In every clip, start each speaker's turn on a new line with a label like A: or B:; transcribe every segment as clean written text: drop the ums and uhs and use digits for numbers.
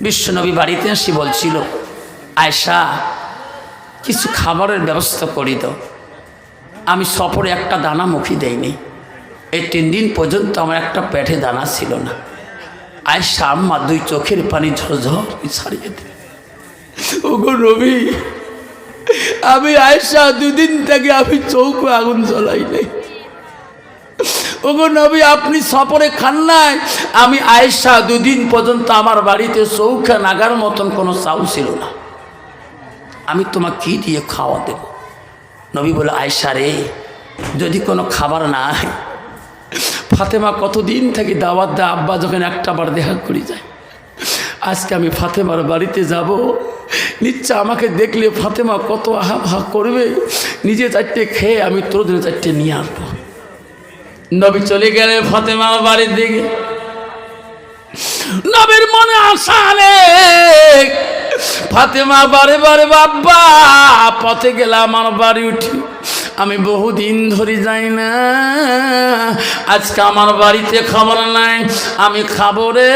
A: বিশ্বনবী বাড়িতে এসে বলছিল, আয়েশা কিছু খাবারের ব্যবস্থা করি দাও। আমি সফরে একটা দানা মুখে দেইনি, এই 3 দিন পর্যন্ত আমার একটা পেটে দানা ছিল না। আয়েশা আম্মা 2 চোখের পানি ঝরঝর ছাড়িয়ে দিল। ওগো নবী, আমি আয়েশা 2 দিন থেকে আমি চৌকে আগুন জ্বলাই নাই। ওগো নবী, আপনি সফরে খান নাই, আমি আয়েশা 2 দিন পর্যন্ত আমার বাড়িতে চৌখা নাগার মতন কোনো চাউল ছিল না, আমি তোমাকে কি দিয়ে খাওয়া দেব? নবী বলে, আয়েশা রে, যদি কোনো খাবার নাই, ফাতেমা কতদিন থেকে দাওয়াত দেয়, আব্বা যখন একটাবার দেখা করে যায়, আজকে আমি ফাতেমার বাড়িতে যাব, নিশ্চয় আমাকে দেখলে ফাতেমা কত আহা ভা করবে, নিজে 4টে খেয়ে আমি তোর জন্য 4টে নিয়ে আসবো। নবী চলে গেলে ফাতেমার বাড়ির দিকে। নবীর মনে আশা নেই। ফাতেমা বারে বারে, বাবা পথে গেলে আমার বাড়ি উঠি, আমি বহুদিন ধরে যাই না, আজকে আমার বাড়িতে খাবার নাই, আমি খাবো রে।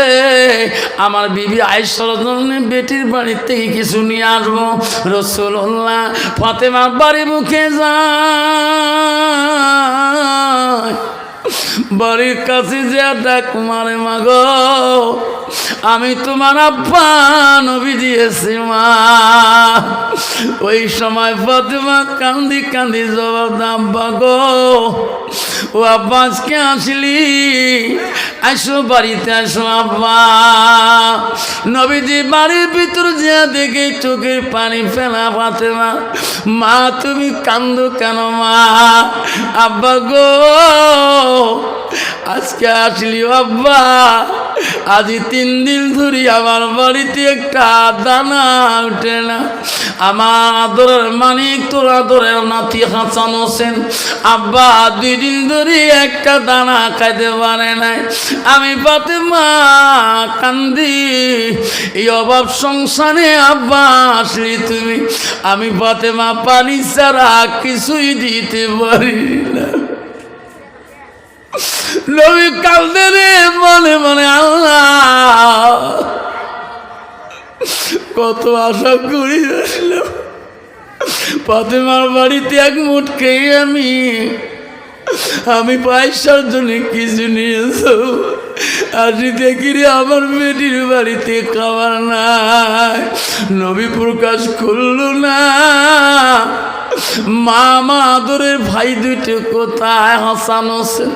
A: আমার বিবি আয়েশার জন্য বেটির বাড়ি থেকে কিছু নিয়ে আসবো। রাসূলুল্লাহ ফাতেমার বাড়ি মুখে যায়, বাড়ির কাছে যে ডাক মারে, মাগো আমি তোমার আব্বা নবী দিয়েছি মা। ওই সময় ফাতেমা কান্দি কান্দি জবাব দেয়, আব্বা গো, ও আব্বা আজকে আসলি, আসো বাড়িতে আসো আব্বা। নবীজি বাড়ির ভিতর যে দেখে চোখের পানি ফেলা ফাতেমা, মা তুমি কান্দো কেন মা? আব্বা গো আজকে আসলি আব্বা, আজ 3 দিন ধরে আমার বাড়িতে একটা দানা উঠে না। আমার আদরের মানিক, তোর আদরের নাতি হাসান হোসেন আব্বা 2 দিন ধরে একটা দানা খাইতে পারে নাই। আমি ফাতেমা কান্দি, এই অভাব সংসারে আব্বা আসলি তুমি, আমি ফাতেমা পানি ছাড়া কিছুই দিতে পারি না। নবী কাঁদে রে মনে মনে, আল্লাহ কত আশা করি আসলাম, ফাতেমার বাড়িতে 1 মুঠ খেয়ে আমি পয়সার জন্য কিছু নিয়েছো, আসি দেখি রে আমার বেটির বাড়িতে খাবার নাই। নবী প্রকাশ করল না, মা আদরের ভাই 2টো কোথায়? হাসান হোসেন।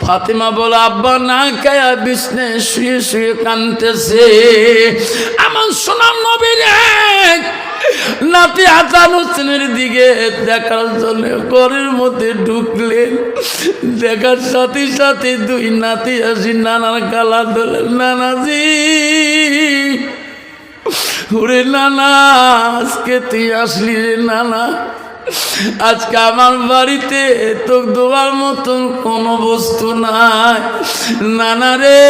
A: ফাতেমা বলে, আব্বা না খায়া বিছনে শুয়ে শুয়ে কাঁদতেছে। আমার সোনার নবীর নাতি হাসান হোসেনের দিকে দেখার জন্য ঘরের মধ্যে ঢুকলেন। দেখার সাথে সাথে 2 নাতি আসি নানার গালা ধরলেন, নানাজি ওরে নানা, আজকে তুই আসলি রে নানা, আজকে আমার বাড়িতে তো দেওয়ার মতন কোনো বস্তু নাই। নানা রে,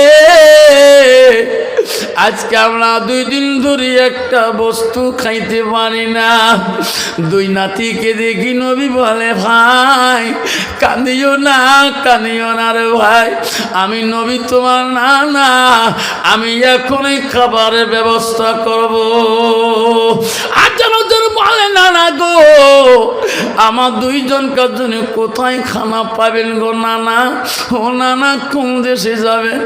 A: আজকে আমরা 2 দিন ধরে একটা বস্তু খাইতে পারি না। 2 নাতিকে দেখি নবী বলে, ভাই কাঁদিও না, কাঁদিও না রে ভাই, আমি নবী তোমার নানা, আমি এখনই খাবারের ব্যবস্থা করব। আর যেন বলে, নানা গো আমার 2 জনকার জন্য কোথায় খানা পাবেন গো নানা? ও নানা কোন দেশে যাবেন?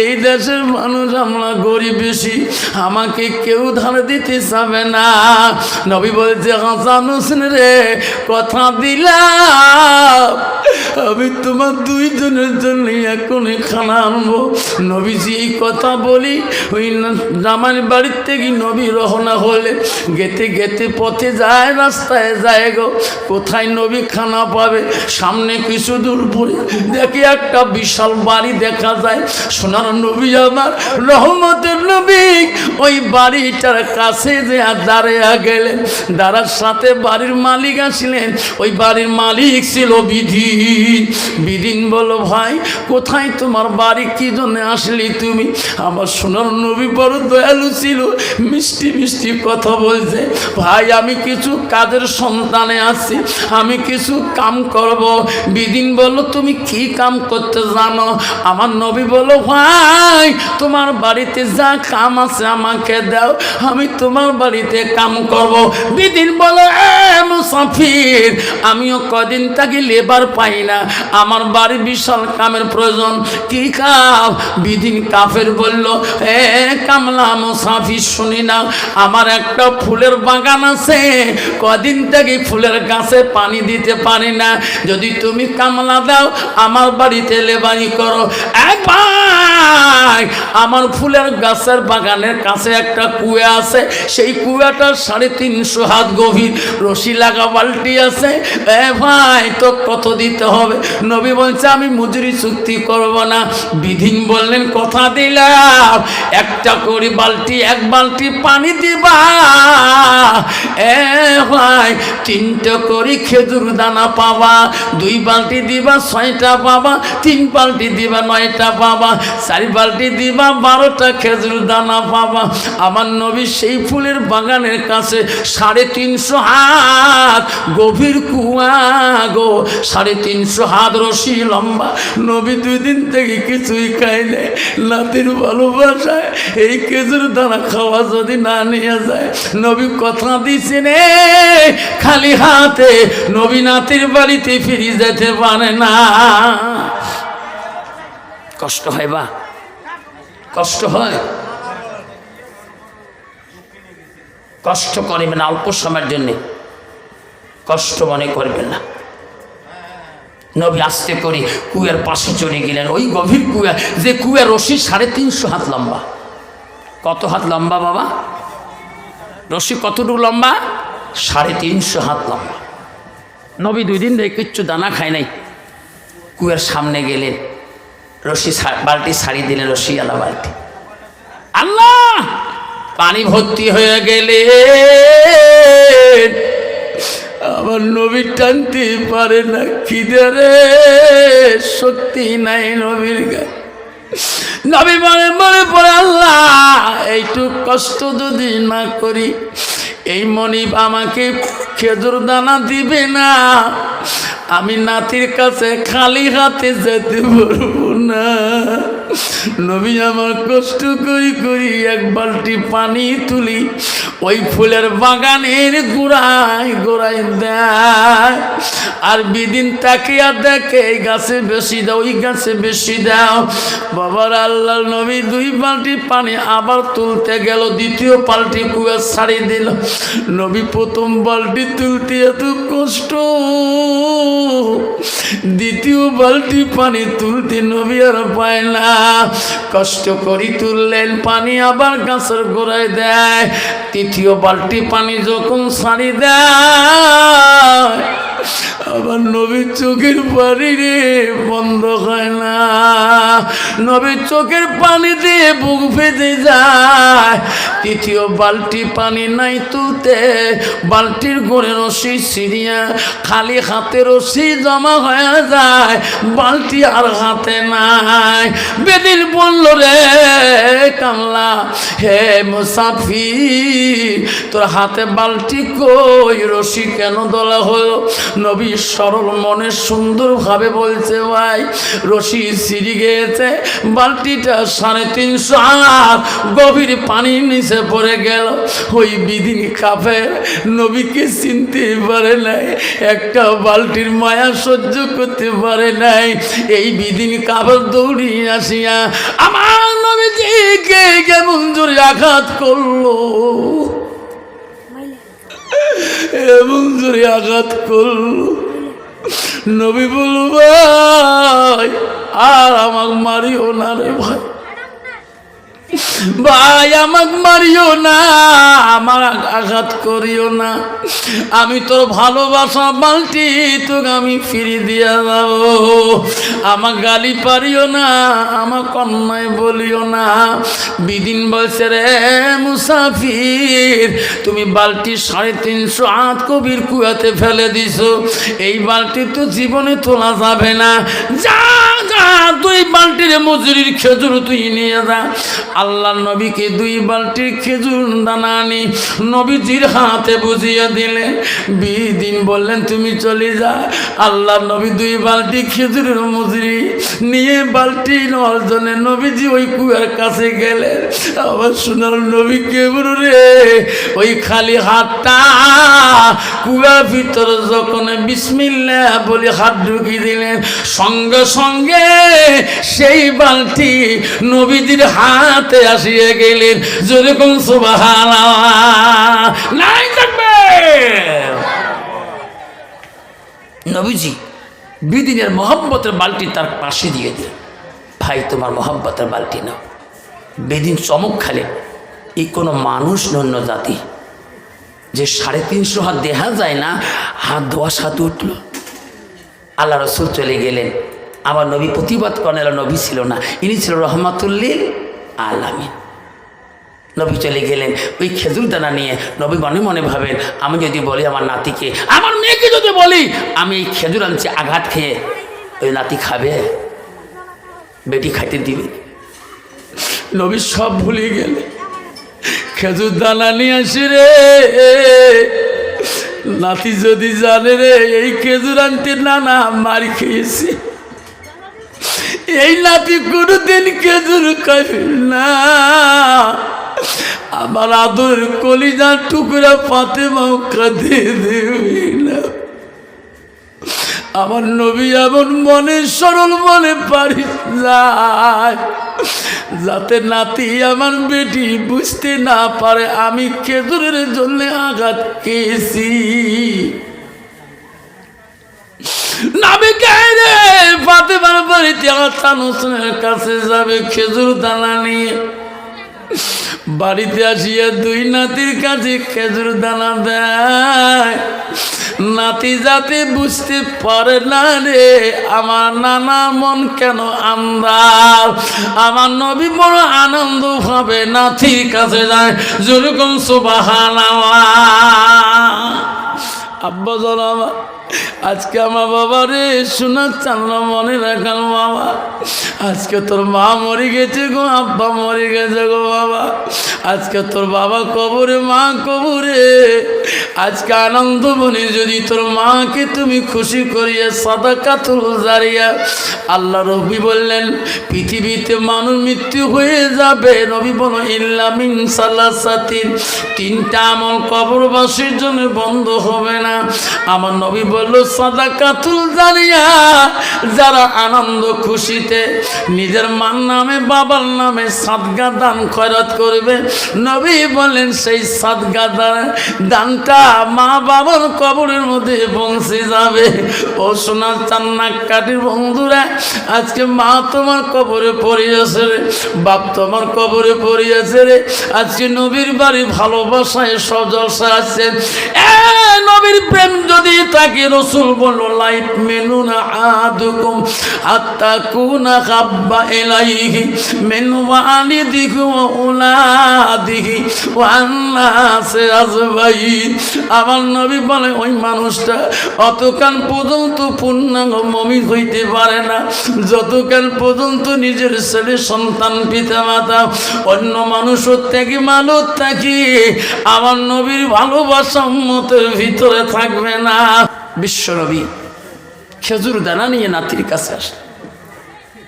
A: এই দেশের মানুষ আমরা গরিব বেশি, আমাকে কেউ ধার দিতে চাবে না। নবী বলছে, হাসান হোসেন রে, কথা দিলাম আমি তোমার 2 জনের জন্য এখনই খানা আনবো। নবীজি এই কথা বলি ওই জামার বাড়ির থেকে নবী রওনা হলে গেতে গেতে পথে যায়, রাস্তায় যায় গো, কোথায় নবী খানা পাবে? সামনে কিছু দূর পরে দেখি একটা বিশাল বাড়ি দেখা যায়। সোনার নবী আমার রহমতের নবী ওই বাড়িটার কাছে যে দাঁড়িয়ে গেলেন, দাঁড়ার সাথে বাড়ির মালিক আসলেন। ওই বাড়ির মালিক ছিল বিধিন। বিধিন বলো, ভাই কোথায় তোমার বাড়ি, কি জন্য আসলি তুমি? আমার সোনার নবী বড় দয়ালু ছিল, মিষ্টি মিষ্টি কথা বলছে, ভাই আমি কিছু কাজের সন্তানে আছি, আমি কিছু কাম করব। বিদিন বলল, তুমি কি কাম করতে জানো? আমার নবী বলল, ভাই তোমার বাড়িতে যা কাম আছে আমাকে দাও, আমি তোমার বাড়িতে কাম করব। বিদিন বলে এ মুসাফির, আমিও কদিন থাকি লেবার পাই না, আমার বাড়ি বিশাল কামের প্রয়োজন। কি কাম? বিদিন কাফের বলল, এ কামলা মুসাফির শুনি না, আমার একটা ফুলের বাগান আছে, কদিন থেকে ফুলের গাছে পানি দিতে পারি না, যদি তুমি কামলা দাও আমার বাড়িতে লেবারি করো। ভাই, আমার ফুলের গাছের বাগানের কাছে একটা কুয়া আছে, সেই কুয়াটা 350 হাত গভীর, রশি লাগা বালতি আছে। ভাই তো কত দিতে হবে? নবী বলছে আমি মজুরি চুক্তি করব না। বিধিন বললেন কথা দিলাম, একটা করে বালতি, এক বালতি পানি দিবা। ভাই 3টা করে খেজুর দানা পাবা, 2 বালতি দিবা 6টা পাবা, 3 বালতি দিবা 9টা পাবা, 4 বালতি দিবা 12টা খেজুর দানা পাবা। আমার নবী সেই ফুলের বাগানের কাছে 350 হাত গভীর কুয়া গো, 350 হাত রশি লম্বা। নবী 2 দিন থেকে কিছুই খাইলে, নাতির ভালোবাসায় এই খেজুর দানা খাওয়া যদি না নিয়ে যায়, নবী কথা দিছেন খালি হাতে নবী নাতির বাড়িতে ফিরে যেতে পারে না। কষ্ট হয় বা কষ্ট হয়, কষ্ট করবেন না, অল্প সময়ের জন্য কষ্ট মনে করবেন না। নবী আস্তে করে কুয়ার পাশে চলে গেলেন, ওই গভীর কুয়া, যে কুয়া রশি 350 হাত লম্বা। কত হাত লম্বা বাবা? রশি কতটুকু লম্বা? 350 হাত লম্বা। নবী 2 দিন ধরে কিচ্ছু দানা খায় নাই, কুয়ার সামনে গেলেন, রশি বালতি ছাড়িয়ে দিলেন, রশি আলা বালতি, আল্লাহ পানি ভর্তি হয়ে গেলে আমার নবী টানতে পারে না, খিদে শক্তি নাই নবীর গায়ে। নবী মনে পড়ে আল্লাহ এইটু কষ্ট যদি না করি, এই মনিব আমাকে খেজুর দানা দিবে না, আমি নাতির কাছে খালি হাতে যেতে পারবো না। নবী আমার কষ্ট করি করি 1 বালতি পানি তুলি, ওই ফুলের বাগানের গোড়ায় গোড়ায় দেয়, আর বিদিন তাকিয়া দেখে এই গাছে বেশি দাও, ওই গাছে বেশি দাও। বাবার আল্লাহ নবী 2 বালতি পানি আবার তুলতে গেল, 2য় বালতি কুয়া ছাড়ি দিল। নবী 1ম বালতি তুলতে এত কষ্ট, 2য় বালতি পানি তুলতে নবী আর পায় না, কষ্ট করি তুললেন পানি, আবার গাছের গোড়ায় দেয়। 3য় বালতি পানি যখন ছাড়ি দেয়, আবার নবীর চোখের পানি রে বন্ধ হয় না, নবীর চোখের পানি দিয়ে বুক ফেটে যায়। 3য় বালতি পানি নাই তুলতে, বালতির গোড়ে রশি ছিঁড়িয়া খালি হাতে রশি জমা হয়ে যায়, বালতি আর হাতে নাই। বেদিন বলল রে কামলা, হে মুসাফির তোর হাতে বালতি কই, রশি কেন দলা হলো? নবী সরল মনে সুন্দরভাবে বলছে, ভাই রশি ছিঁড়ে গিয়েছে, বালতিটা 350 হাত গভীর পানির নিচে পড়ে গেল। ওই বিদিন কাফের নবীকে চিনতে পারে নাই, একটা বালতির মায়া সহ্য করতে পারে নাই। এই বিদিন কাফের দৌড়িয়ে আসিয়া আমার নবীজিকে কেমন জোরে আঘাত করলো, এমন জোরে আঘাত করলো। নবী বলল, ভাই আর আমাকে মারিও না রে ভাই, ভাই আমাকে মারিও না, আমার আঘাত করিও না, আমি তোর ভালোবাসা বালতি তোকে আমি ফিরে দিয়া যাবো, আমার গালি পারিও না, আমার কন্যায় বলিও না। বিদিন বলছে রে মুসাফির, তুমি বালতি 350 হাত কবির কুয়াতে ফেলে দিছো, এই বালতি তো জীবনে তোলা যাবে না, যা যা 2 বালতির মজুরির খেজুর তুই নিয়ে যা। আল্লাহ নবীকে 2 বালতি খেজুর দানা আনি নবীজির হাতে বুঝিয়ে দিলেন। বিদিন বললেন তুমি চলে যা। আল্লাহ নবী 2 বালতি খেজুরের মুজরি নিয়ে বালতি নেওয়ার জন্য নবীজি ওই কুয়ার কাছে গেলেন। আবার সোনার নবী কেবল রে ওই খালি হাতটা কুয়ার ভিতরে যখন বিসমিল্লাহ বলে হাত ঢুকিয়ে দিলেন, সঙ্গে সঙ্গে সেই বালতি নবীজির হাতে আসিয়ে গেলেন। যেরকম সুবহানাল্লাহ নাই থাকবে। নবীজি বিদিনের মোহাম্মতের বালতি তার পাশে দিয়ে দিলেন। ভাই তোমার মোহাম্মতের বালতি নাও। বেদিন চমক খেলেন, এই কোনো মানুষ নন্য জাতি যে 350 হাত দেখা যায় না, হাত ধোয়া সাথে উঠল। আল্লাহ রসুল চলে গেলেন। আমার নবী প্রতিবাদ করেন, নবী ছিল না, ইনি ছিল রহমাতুল্লিল আলামিন। নবী চলে গেলেন। ওই খেজুর দানা নিয়ে নবী মনে মনে ভাবেন, আমি যদি বলি আমার নাতিকে, আমার মেয়েকে যদি বলি আমি এই খেজুর আনছি, আঘাত খেয়ে ওই নাতি খাবে, বেটি খাইতে দিবে। নবী সব ভুলে গেলে খেজুর দানা নিয়ে আসি রে, নাতি যদি জানে রে এই খেজুর আনতে নানা মারি খেয়েছি, এই নাতি কোনোদিন খেজুর খাবে না। আমার আদরের কলিজার টুকরা ফাতেমাও কাঁদে দেবে না। আমার নবী এমন মনে সরল মনে পারি যায় যাতে নাতি আমার বেটি বুঝতে না পারে আমি খেজুরের জন্য আঘাত খেয়েছি। নবী রে ফাতেমার বাড়িতে হাসান হোসেনের কাছে যাবে খেজুর দানা নিয়ে। বাড়িতে আসিয়া 2 নাতির কাছে খেজুর দানা দেয়। নাতি যাতে বুঝতে পারে না রে আমার নানার মন কেন আন্দার। আমার নবী বড় আনন্দ ভাবে নাতির কাছে যায়। যেরকম সুবহানাল্লাহ। আব্বা জানা আজকে আমার বাবা রে শোনার চান্না মনে রাখাল বাবা, আজকে তোর মা মরে গেছে গো, আব্বা মরে গেছে গো বাবা, আজকে তোর বাবা কবরে মা কবরে। আজকে আনন্দ বনে যদি তোর মাকে তুমি খুশি করিয়ে সাদাকাতুল জারিয়া। আল্লাহ নবী বললেন পৃথিবীতে মানুষ মৃত্যু হয়ে যাবে, নবী বলো ইল্লা মিন সালাসাতিন, 3টা আমল কবরবাসীর জন্য বন্ধ হবে না। আমার নবী বলল সাদাকাতুল জারিয়া, যারা আনন্দ খুশিতে নিজের মার নামে বাবার নামে সাদগা দান খয়রাত করবে, নবী বলেন সেই সাদগা দানটা মা বাবার কবরের মধ্যে পৌঁছে যাবে। ও সোনার চান্নাক কাটির বন্ধুরা, আজকে মা তোমার কবরে পড়িয়েছে রে, বাপ তোমার কবরে পড়িয়েছে রে। আজকে নবীর বাড়ি ভালোবাসায় সজলসা আছে। নবীর প্রেম যদি তাকে রসুল বলল লাইট মেনু না আদুকুম হাত্তা কুনা হাব্বা ইলাইহি মিন ওয়ালিদিহি ওয়া উলাদিহি ওয়া নাসি আজমাইন। আমার নবী বলে ওই মানুষটা অতকাল পর্যন্ত পূর্ণাঙ্গ মুমিন হইতে পারে না যতকাল পর্যন্ত নিজের ছেলে সন্তান পিতা মাতা অন্য মানুষের থেকে মালত থাকি আমার নবীর ভালোবাসা উম্মতের ভিতরে থাকবে না। বিশ্বনবী খেজুর দানা নিয়ে নাতির কাছে আসে।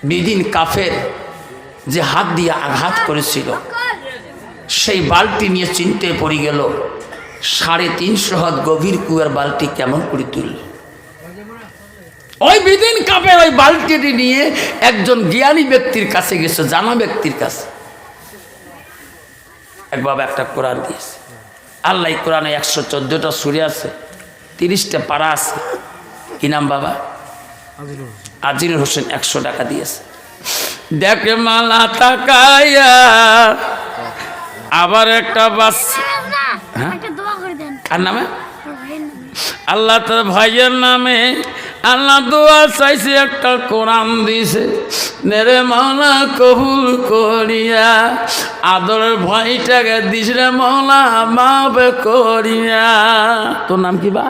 A: বিদিন কাফের যে হাত দিয়ে আঘাত করেছিল সেই বালতি নিয়ে চিন্তে পড়ে গেল। 350 হাত গভীর কুয়ার বালতি কেমন করে তুলল। ওই বিদিন কাফের ওই বালতিটি নিয়ে একজন জ্ঞানী ব্যক্তির কাছে গেছে, জানা ব্যক্তির কাছে। এক বাবা একটা কোরআন দিয়েছে। আল্লাহ কোরআনে 114টা সূরা আছে, 30টা পারা আছে। কি নাম বাবা? আজিলুর হোসেন 100 টাকা দিয়েছে। দেখে মালা তাকায়া আবার একটা বাস। হ্যাঁ কার নামে? আল্লাহ তার ভাইয়ের নামে আল্লাহ দোয়া চাইছে, একটা কোরআন দিছে, নেরে মাওলা কবুল করিয়া, আদরের ভয়টাকে দিস রে মাওলা মাফ করিয়া। তোর নাম কি বা?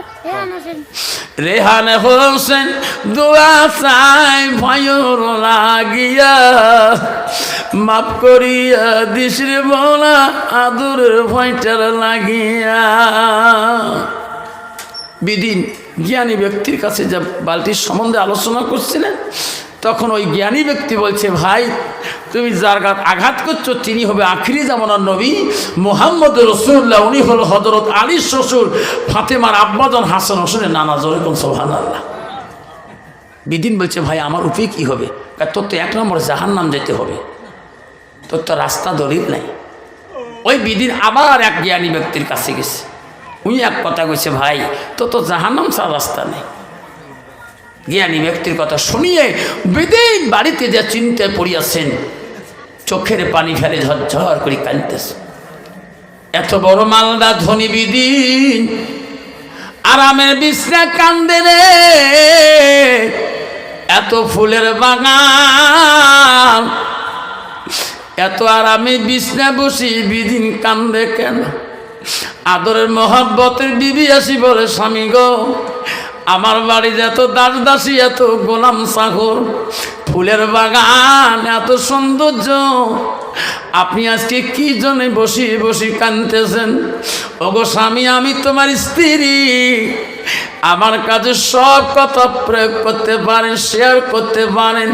A: রেহান হোসেন। দোয়া চাই ভয়র লাগিয়া, মাফ করিয়া দিস রে মাওলা আদরের ভয়টার লাগিয়া। বিদিন জ্ঞানী ব্যক্তির কাছে যা বালতির সম্বন্ধে আলোচনা করছিলেন, তখন ওই জ্ঞানী ব্যক্তি বলছে, ভাই তুমি যার গাত আঘাত করছো তিনি হবে আখিরি জামানার নবী মুহাম্মদ রাসূলুল্লাহ, উনি হল হযরত আলীর শ্বশুর ফাতেমার আব্বাজান হাসান হোসেনের নানা। জোরেকুম সুবহানাল্লাহ। বিদিন বলছে, ভাই আমার উপায় কী হবে? তোর তো 1 নম্বর জাহান্নাম যেতে হবে, তোর তো রাস্তা দলিল নাই। ওই বিদিন আবার এক জ্ঞানী ব্যক্তির কাছে গেছে, উনি এক কথা কইছে, ভাই তো জাহান্নাম ছাড়া রাস্তা নেই। জ্ঞানী ব্যক্তির কথা শুনিয়ে বিদিন বাড়িতে যা চিন্তায় পড়িয়াছেন, চোখের পানি ফেলে ঝরঝর করে কাঁদতেছে। এত বড় মালদা ধনী বিদিন আরামের বিছনা কান্দে রে, এত ফুলের বাগান, এত আরামে বিছনা বসি বিদিন কান্দে কেন? আদরের মহব্বতের বিবি আসি বলে, স্বামী গো আমার বাড়িতে এত দাস দাসী, এত গোলাম চাকর, ফুলের বাগান, এত সৌন্দর্য, আপনি আজকে কি জন্য বসি বসি কাঁদতেছেন? ওগো স্বামী, আমি তোমার স্ত্রী, আমার কাছে সব কথা প্রয়োগ করতে পারেন, শেয়ার করতে পারেন।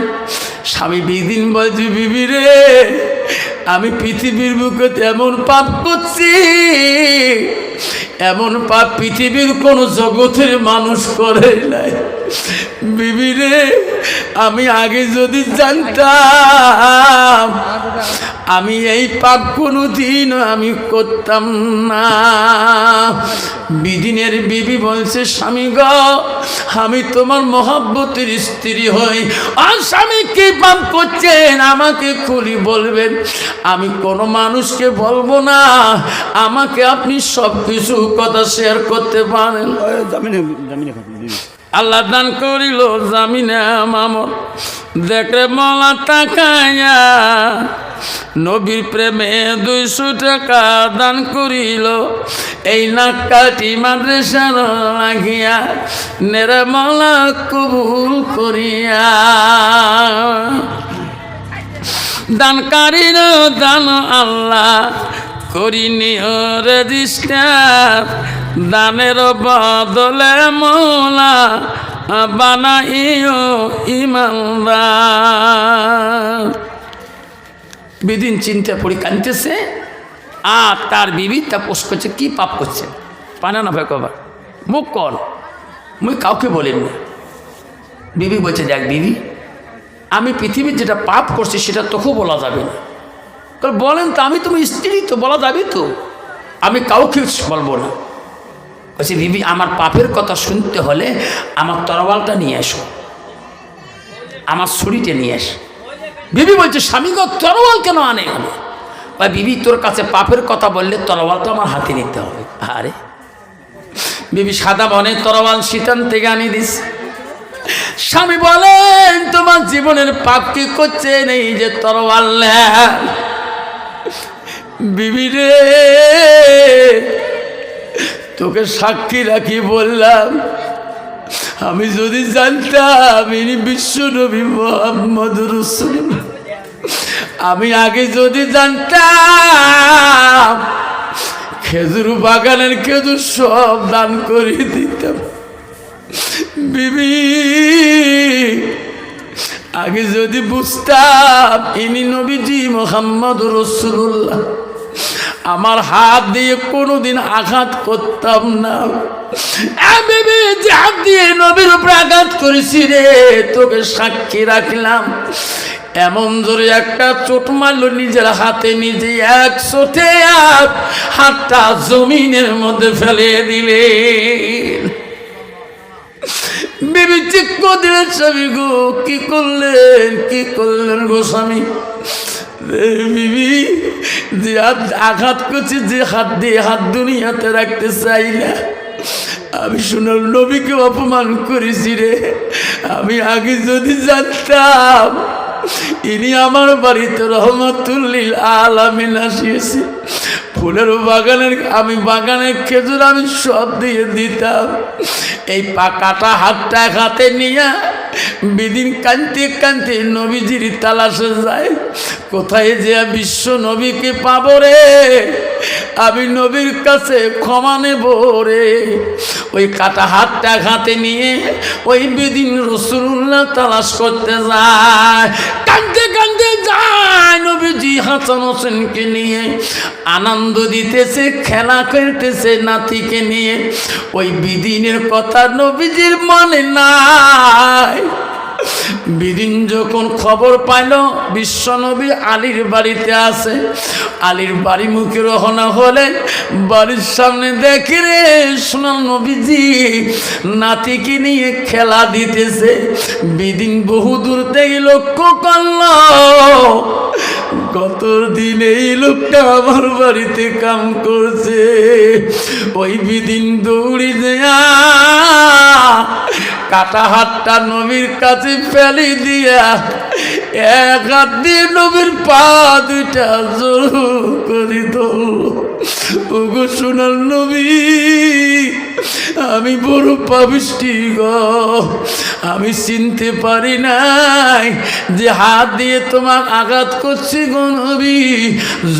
A: স্বামী বিদিন বলছি, বিবি রে আমি পৃথিবীর বুকে এমন পাপ করছি, এমন পাপ পৃথিবীর কোন জগতের মানুষ করে নাই। বিবি রে আমি আগে যদি জানতাম আমি এই পাপ কোনোদিন আমি করতাম না। বিদিনের বিবি বলছে, স্বামী গো আমি তোমার মহব্বতের স্ত্রী হই, আর স্বামী কি পাপ করছেন আমাকে খুলি বলবেন, আমি কোনো মানুষকে বলবো না, আমাকে আপনি সব কিছু কথা শেয়ার করতে পারেন। আল্লাহ দান করিল জামিনে মামর, দেখে মলা তাকায়া নবীর প্রেমে 200 টাকা দান করিল, এই নাকাটি মাদ্রাসার লাগিয়া, নেরে মলা কবুল করিয়া। দানকারীর দান আল্লাহ করিনি রেজিস্টার, দানের বদলে মৌলা বানাইও ইমানদার। বিদিন চিন্তা পড়ি কাঁদতেছে, আর তার বিবি তা পোষ করছে, কি পাপ করছে পানা না ভাই কবার মুখ কর, মুই কাউকে বলিনি। বিবি বলছে, দেখ বিবি আমি পৃথিবীর যেটা পাপ করছি সেটা তোকেও বলা যাবে না। বলেন তো, আমি তুমি স্ত্রী তো, বলা যাবে তো, আমি কাউকে বলবো না। বলছি, বিবি আমার পাপের কথা শুনতে হলে আমার তরোয়ালটা নিয়ে এসো, আমার ছুরিটা নিয়ে এসো। বিবি বলছে, স্বামী গো তরোয়াল কেন আনে? ভাই বিবি তোর কাছে পাপের কথা বললে তরোয়াল তো আমার হাতে নিতে হবে। আরে বিবি সাদা বনে তরোয়াল শীতান থেকে আনি দিস। স্বামী বলেন, তোমার জীবনের পাপ কি করছে নেই যে তরোয়াল? বিবি রে তোকে সাক্ষী রাখি বললাম, আমি যদি জানতাম ইনি বিশ্ব নবী মুহাম্মদ রাসূলুল্লাহ, আমি আগে যদি জানতাম খেজুর বাগানের খেজুর সব দান করে দিতাম। বিবি আগে যদি বুঝতাম ইনি নবীজি মুহাম্মদ রাসূলুল্লাহ, আমার হাত দিয়ে কোনোদিন আঘাত করতাম না। বিবি যে হাত দিয়ে নবীর উপরে আঘাত করেছি রে, তোকে সাক্ষী রাখলাম, এমন জোরে একটা চোট মারল নিজের হাতে নিজে, এক চোটে হাতটা জমিনের মধ্যে ফেলে দিলেন। বিবি চিক্ক দিলেন, স্বামী গো কি করলেন, কি করলেন গো স্বামী? বিবি যে হাত আঘাত করছি, যে হাত দিয়ে হাত দুনিয়াতে রাখতে চাই না, আমি শুনল নবীকে অপমান করেছি রে, আমি আগে যদি জানতাম ইনি আমার বাড়িতে রহমাতুল লিল আলামিন আসিয়েছে, ফুলের বাগানের আমি বাগানের খেজুর আমি সব দিয়ে দিতাম। এই কাটা হাতটা হাতে নিয়ে বিদিন কানতে কানতে নবীজির তালাশে যায়। কোথায় যে বিশ্ব নবীকে পাবো রে, আমি নবীর কাছে ক্ষমা নেব রে। ওই কাটা হাতটা হাতে নিয়ে ওই বিদিন রাসূলুল্লাহ তালাশ করতে যায়, কানতে কানতে যায়। নবীজি হাসান হোসেনকে নিয়ে আনন্দ দিতেছে, খেলা করতেছে নাতিকে নিয়ে। ওই বিদিনের কথা নবীজির মনে নাই। বিদিন যখন খবর পাইল বিশ্বনবী আলীর বাড়িতে আছে, আলীর বাড়ি মুখে রওনা হলে বাড়ির সামনে দেখে রে সোনার নবীজি নাতিকে নিয়ে খেলা দিতেছে। বিদিন বহু দূর থেকে লক্ষ্য করল, গত দিন এই লোকটা আমার বাড়িতে কাম করছে। ওই বিদিন দৌড়ি দেয়া কাটা হাতটা নবীর কাছে ফেলে দিয়া এক হাত দিয়ে নবীর পা দুইটা জোর করে ধরল। ওগো সোনার নবী, আমি বড় পাপিষ্টি গো, আমি চিনতে পারি নাই যে হাত দিয়ে তোমার আঘাত করছি গো নবী।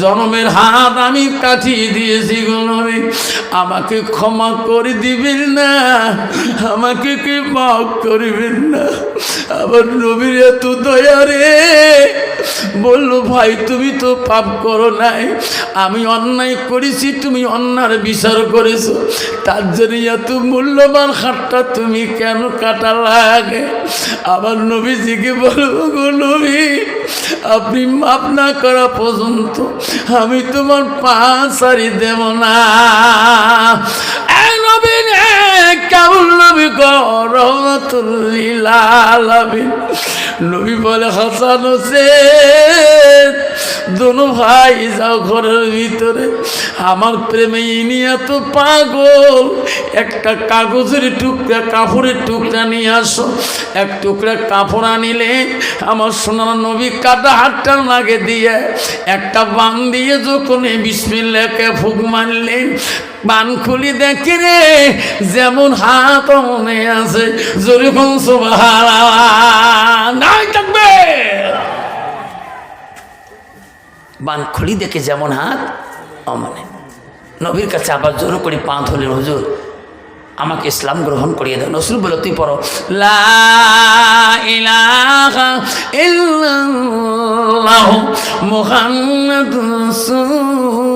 A: জনমের হাত আমি কাটিয়ে দিয়েছি গো নবী, আমাকে ক্ষমা করে দিবেন না, আমাকে কি মাফ করিবেন না। আবার নবীর এত দয়া রে, বললো ভাই তুমি তো পাপ করো নাই, আমি অন্যায় করেছি, তুমি অন্যার বিচার করেছো, তার জন্য এত মূল্যবান হাতটা তুমি কেন কাটা লাগে। আবার নবীজিকে বলবো গো নবী, আপনি মাপ না করা পর্যন্ত আমি তোমার পা ছাড়ি দেব না। নবী কেমন নবী গো রহমাতুল লিল আলামিন। নবী বলে হাসান হোসেন দোনো ভাই যাও ঘরের ভিতরে, আমার প্রেমে ইনি এত পাগল, একটা কাগজের টুকরা কাপড়ের টুকরা নিয়ে আসো। এক টুকরা কাপড় আনিলে আমার সোনার নবী কাটা হাতটা লাগে দিয়ে একটা বান দিয়ে যখন বিসমিল্লাহকে ফুঁক মারলেন, বান খুলি দেখে রে যেমন হাত মনে আছে, জোরে কোন সুবহানাল্লাহ নাই থাকবে। বান খুলি দেখে যেমন হাত অমনে। নবীর কাছে আবার জোর করে পা ধরলেন, হুজুর আমাকে ইসলাম গ্রহণ করিয়ে দেন। রাসূল বলে তুই পড়ো লা ইলাহা ইল্লাল্লাহু মুহাম্মাদুর রাসূলুল্লাহ।